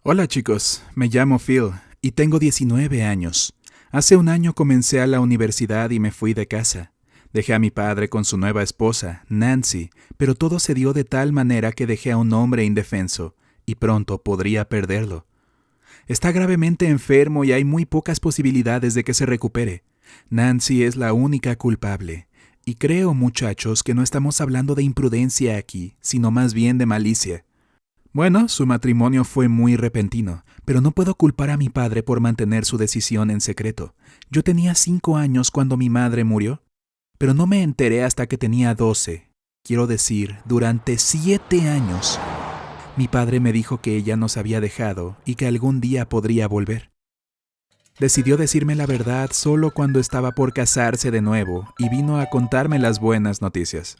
Hola chicos, me llamo Phil y tengo 19 años. Hace un año comencé a la universidad y me fui de casa. Dejé a mi padre con su nueva esposa, Nancy, pero todo se dio de tal manera que dejé a un hombre indefenso, y pronto podría perderlo. Está gravemente enfermo y hay muy pocas posibilidades de que se recupere. Nancy es la única culpable. Y creo, muchachos, que no estamos hablando de imprudencia aquí, sino más bien de malicia. Bueno, su matrimonio fue muy repentino, pero no puedo culpar a mi padre por mantener su decisión en secreto. Yo tenía 5 años cuando mi madre murió, pero no me enteré hasta que tenía 12. Quiero decir, durante 7 años. Mi padre me dijo que ella nos había dejado y que algún día podría volver. Decidió decirme la verdad solo cuando estaba por casarse de nuevo y vino a contarme las buenas noticias.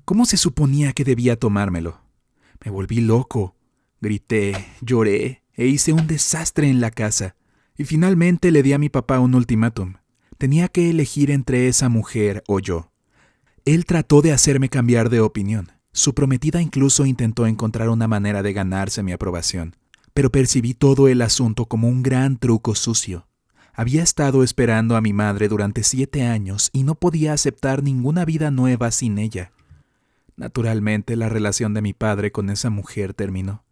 ¿Cómo se suponía que debía tomármelo? Me volví loco. Grité, lloré e hice un desastre en la casa. Y finalmente le di a mi papá un ultimátum. Tenía que elegir entre esa mujer o yo. Él trató de hacerme cambiar de opinión. Su prometida incluso intentó encontrar una manera de ganarse mi aprobación. Pero percibí todo el asunto como un gran truco sucio. Había estado esperando a mi madre durante 7 años y no podía aceptar ninguna vida nueva sin ella. Naturalmente, la relación de mi padre con esa mujer terminó.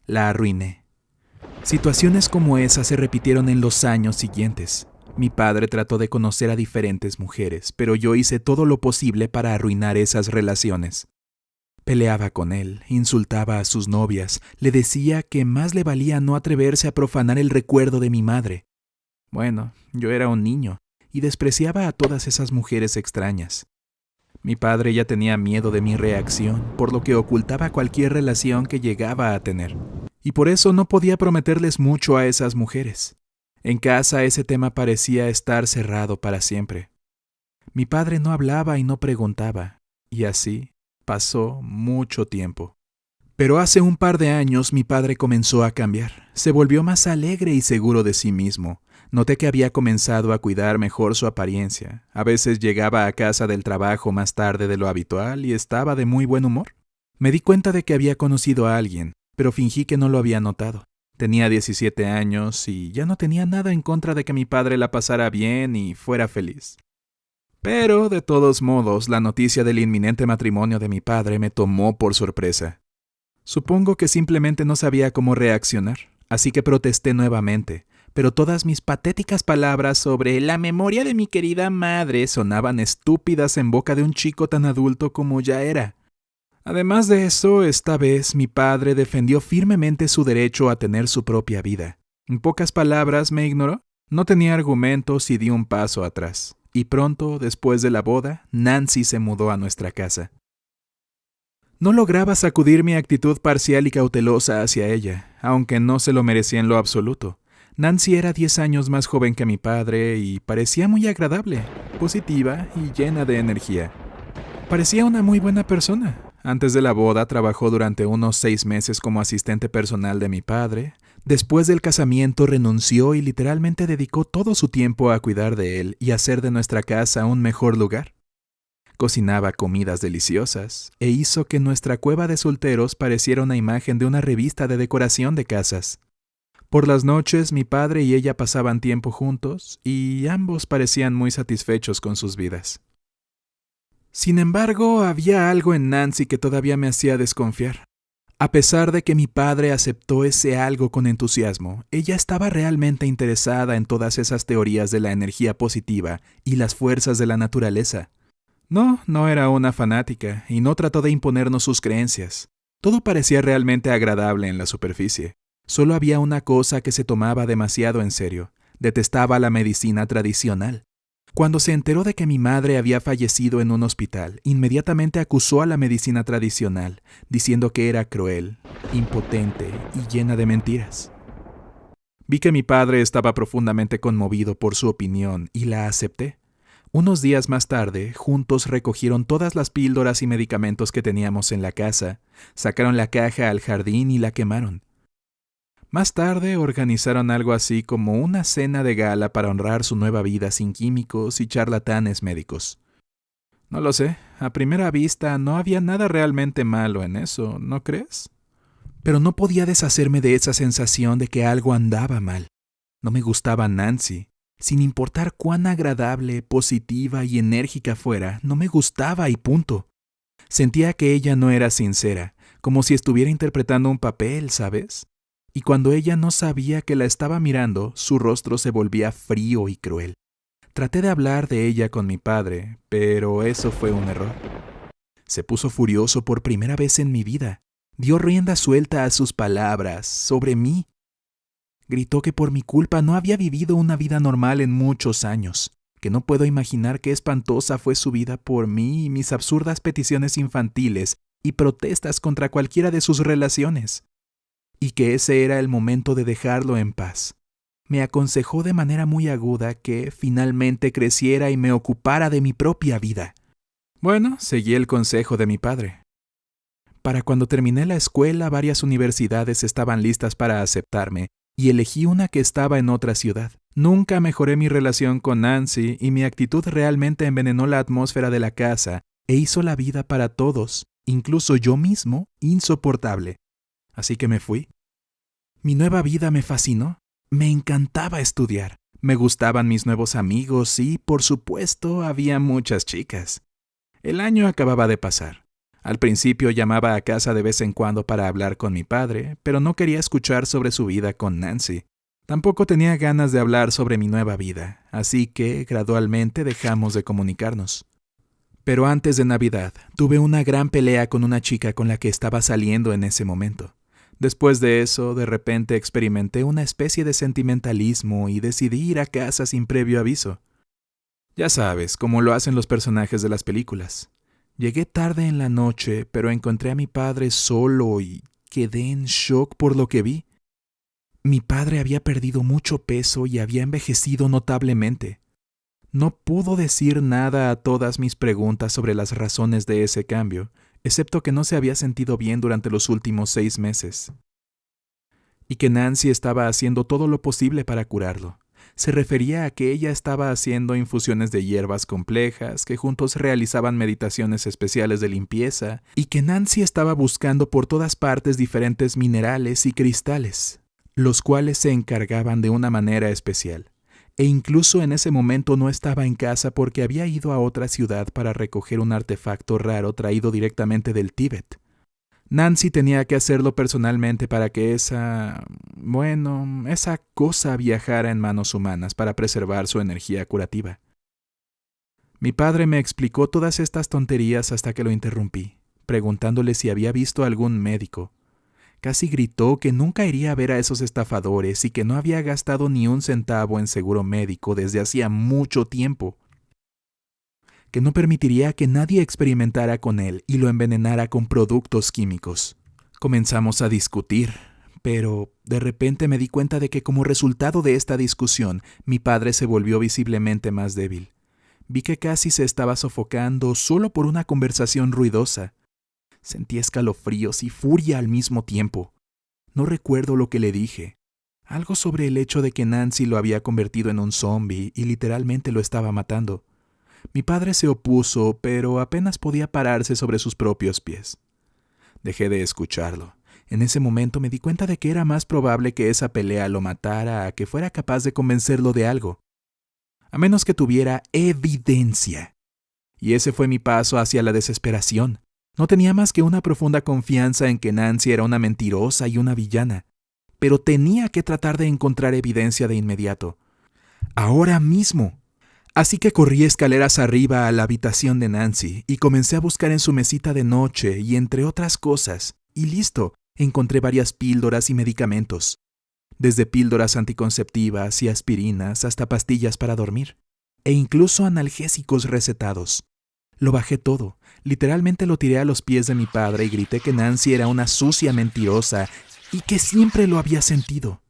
La arruiné. Situaciones como esa se repitieron en los años siguientes. Mi padre trató de conocer a diferentes mujeres, pero yo hice todo lo posible para arruinar esas relaciones. Peleaba con él, insultaba a sus novias, le decía que más le valía no atreverse a profanar el recuerdo de mi madre. Bueno, yo era un niño y despreciaba a todas esas mujeres extrañas. Mi padre ya tenía miedo de mi reacción, por lo que ocultaba cualquier relación que llegaba a tener. Y por eso no podía prometerles mucho a esas mujeres. En casa ese tema parecía estar cerrado para siempre. Mi padre no hablaba y no preguntaba, y así pasó mucho tiempo. Pero hace un par de años mi padre comenzó a cambiar. Se volvió más alegre y seguro de sí mismo. Noté que había comenzado a cuidar mejor su apariencia. A veces llegaba a casa del trabajo más tarde de lo habitual y estaba de muy buen humor. Me di cuenta de que había conocido a alguien, pero fingí que no lo había notado. Tenía 17 años y ya no tenía nada en contra de que mi padre la pasara bien y fuera feliz. Pero, de todos modos, la noticia del inminente matrimonio de mi padre me tomó por sorpresa. Supongo que simplemente no sabía cómo reaccionar, así que protesté nuevamente, pero todas mis patéticas palabras sobre la memoria de mi querida madre sonaban estúpidas en boca de un chico tan adulto como ya era. Además de eso, esta vez mi padre defendió firmemente su derecho a tener su propia vida. En pocas palabras, me ignoró, no tenía argumentos y di un paso atrás. Y pronto, después de la boda, Nancy se mudó a nuestra casa. No lograba sacudir mi actitud parcial y cautelosa hacia ella, aunque no se lo merecía en lo absoluto. Nancy era 10 años más joven que mi padre y parecía muy agradable, positiva y llena de energía. Parecía una muy buena persona. Antes de la boda trabajó durante unos 6 meses como asistente personal de mi padre. Después del casamiento renunció y literalmente dedicó todo su tiempo a cuidar de él y hacer de nuestra casa un mejor lugar. Cocinaba comidas deliciosas e hizo que nuestra cueva de solteros pareciera una imagen de una revista de decoración de casas. Por las noches mi padre y ella pasaban tiempo juntos y ambos parecían muy satisfechos con sus vidas. Sin embargo, había algo en Nancy que todavía me hacía desconfiar. A pesar de que mi padre aceptó ese algo con entusiasmo, ella estaba realmente interesada en todas esas teorías de la energía positiva y las fuerzas de la naturaleza. No era una fanática y no trató de imponernos sus creencias. Todo parecía realmente agradable en la superficie. Solo había una cosa que se tomaba demasiado en serio. Detestaba la medicina tradicional. Cuando se enteró de que mi madre había fallecido en un hospital, inmediatamente acusó a la medicina tradicional, diciendo que era cruel, impotente y llena de mentiras. Vi que mi padre estaba profundamente conmovido por su opinión y la acepté. Unos días más tarde, juntos recogieron todas las píldoras y medicamentos que teníamos en la casa, sacaron la caja al jardín y la quemaron. Más tarde organizaron algo así como una cena de gala para honrar su nueva vida sin químicos y charlatanes médicos. No lo sé, a primera vista no había nada realmente malo en eso, ¿no crees? Pero no podía deshacerme de esa sensación de que algo andaba mal. No me gustaba Nancy. Sin importar cuán agradable, positiva y enérgica fuera, no me gustaba y punto. Sentía que ella no era sincera, como si estuviera interpretando un papel, ¿sabes? Y cuando ella no sabía que la estaba mirando, su rostro se volvía frío y cruel. Traté de hablar de ella con mi padre, pero eso fue un error. Se puso furioso por primera vez en mi vida. Dio rienda suelta a sus palabras sobre mí. Gritó que por mi culpa no había vivido una vida normal en muchos años, que no puedo imaginar qué espantosa fue su vida por mí y mis absurdas peticiones infantiles y protestas contra cualquiera de sus relaciones, y que ese era el momento de dejarlo en paz. Me aconsejó de manera muy aguda que finalmente creciera y me ocupara de mi propia vida. Bueno, seguí el consejo de mi padre. Para cuando terminé la escuela, varias universidades estaban listas para aceptarme, y elegí una que estaba en otra ciudad. Nunca mejoré mi relación con Nancy y mi actitud realmente envenenó la atmósfera de la casa e hizo la vida para todos, incluso yo mismo, insoportable. Así que me fui. Mi nueva vida me fascinó. Me encantaba estudiar. Me gustaban mis nuevos amigos y, por supuesto, había muchas chicas. El año acababa de pasar. Al principio llamaba a casa de vez en cuando para hablar con mi padre, pero no quería escuchar sobre su vida con Nancy. Tampoco tenía ganas de hablar sobre mi nueva vida, así que gradualmente dejamos de comunicarnos. Pero antes de Navidad, tuve una gran pelea con una chica con la que estaba saliendo en ese momento. Después de eso, de repente experimenté una especie de sentimentalismo y decidí ir a casa sin previo aviso. Ya sabes, como lo hacen los personajes de las películas. Llegué tarde en la noche, pero encontré a mi padre solo y quedé en shock por lo que vi. Mi padre había perdido mucho peso y había envejecido notablemente. No pudo decir nada a todas mis preguntas sobre las razones de ese cambio, excepto que no se había sentido bien durante los últimos 6 meses. Y que Nancy estaba haciendo todo lo posible para curarlo. Se refería a que ella estaba haciendo infusiones de hierbas complejas, que juntos realizaban meditaciones especiales de limpieza, y que Nancy estaba buscando por todas partes diferentes minerales y cristales, los cuales se encargaban de una manera especial. E incluso en ese momento no estaba en casa porque había ido a otra ciudad para recoger un artefacto raro traído directamente del Tíbet. Nancy tenía que hacerlo personalmente para que esa cosa viajara en manos humanas para preservar su energía curativa. Mi padre me explicó todas estas tonterías hasta que lo interrumpí, preguntándole si había visto a algún médico. Casi gritó que nunca iría a ver a esos estafadores y que no había gastado ni un centavo en seguro médico desde hacía mucho tiempo. Que no permitiría que nadie experimentara con él y lo envenenara con productos químicos. Comenzamos a discutir, pero de repente me di cuenta de que como resultado de esta discusión, mi padre se volvió visiblemente más débil. Vi que casi se estaba sofocando solo por una conversación ruidosa. Sentí escalofríos y furia al mismo tiempo. No recuerdo lo que le dije. Algo sobre el hecho de que Nancy lo había convertido en un zombie y literalmente lo estaba matando. Mi padre se opuso, pero apenas podía pararse sobre sus propios pies. Dejé de escucharlo. En ese momento me di cuenta de que era más probable que esa pelea lo matara a que fuera capaz de convencerlo de algo. A menos que tuviera evidencia. Y ese fue mi paso hacia la desesperación. No tenía más que una profunda confianza en que Nancy era una mentirosa y una villana. Pero tenía que tratar de encontrar evidencia de inmediato. Ahora mismo. Así que corrí escaleras arriba a la habitación de Nancy y comencé a buscar en su mesita de noche y entre otras cosas. Y listo, encontré varias píldoras y medicamentos. Desde píldoras anticonceptivas y aspirinas hasta pastillas para dormir. E incluso analgésicos recetados. Lo bajé todo. Literalmente lo tiré a los pies de mi padre y grité que Nancy era una sucia mentirosa y que siempre lo había sentido.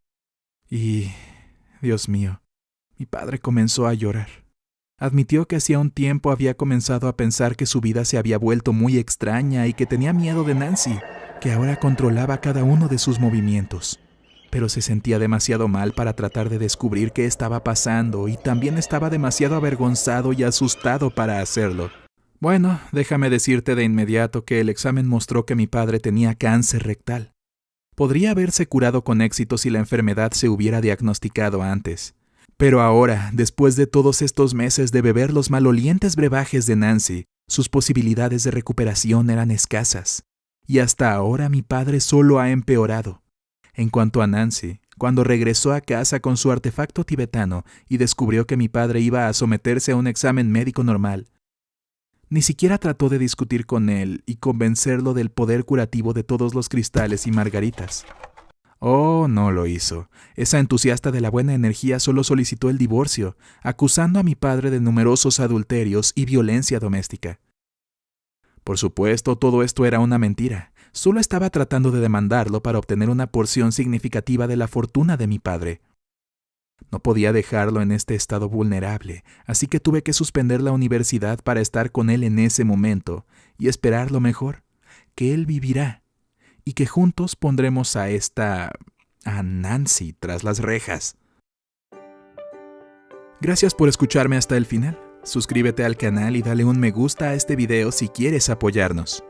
Y, Dios mío, mi padre comenzó a llorar. Admitió que hacía un tiempo había comenzado a pensar que su vida se había vuelto muy extraña y que tenía miedo de Nancy, que ahora controlaba cada uno de sus movimientos. Pero se sentía demasiado mal para tratar de descubrir qué estaba pasando y también estaba demasiado avergonzado y asustado para hacerlo. Bueno, déjame decirte de inmediato que el examen mostró que mi padre tenía cáncer rectal. Podría haberse curado con éxito si la enfermedad se hubiera diagnosticado antes. Pero ahora, después de todos estos meses de beber los malolientes brebajes de Nancy, sus posibilidades de recuperación eran escasas. Y hasta ahora mi padre solo ha empeorado. En cuanto a Nancy, cuando regresó a casa con su artefacto tibetano y descubrió que mi padre iba a someterse a un examen médico normal, ni siquiera trató de discutir con él y convencerlo del poder curativo de todos los cristales y margaritas. Oh, no lo hizo. Esa entusiasta de la buena energía solo solicitó el divorcio, acusando a mi padre de numerosos adulterios y violencia doméstica. Por supuesto, todo esto era una mentira. Solo estaba tratando de demandarlo para obtener una porción significativa de la fortuna de mi padre. No podía dejarlo en este estado vulnerable, así que tuve que suspender la universidad para estar con él en ese momento y esperar lo mejor, que él vivirá, y que juntos pondremos a Nancy tras las rejas. Gracias por escucharme hasta el final. Suscríbete al canal y dale un me gusta a este video si quieres apoyarnos.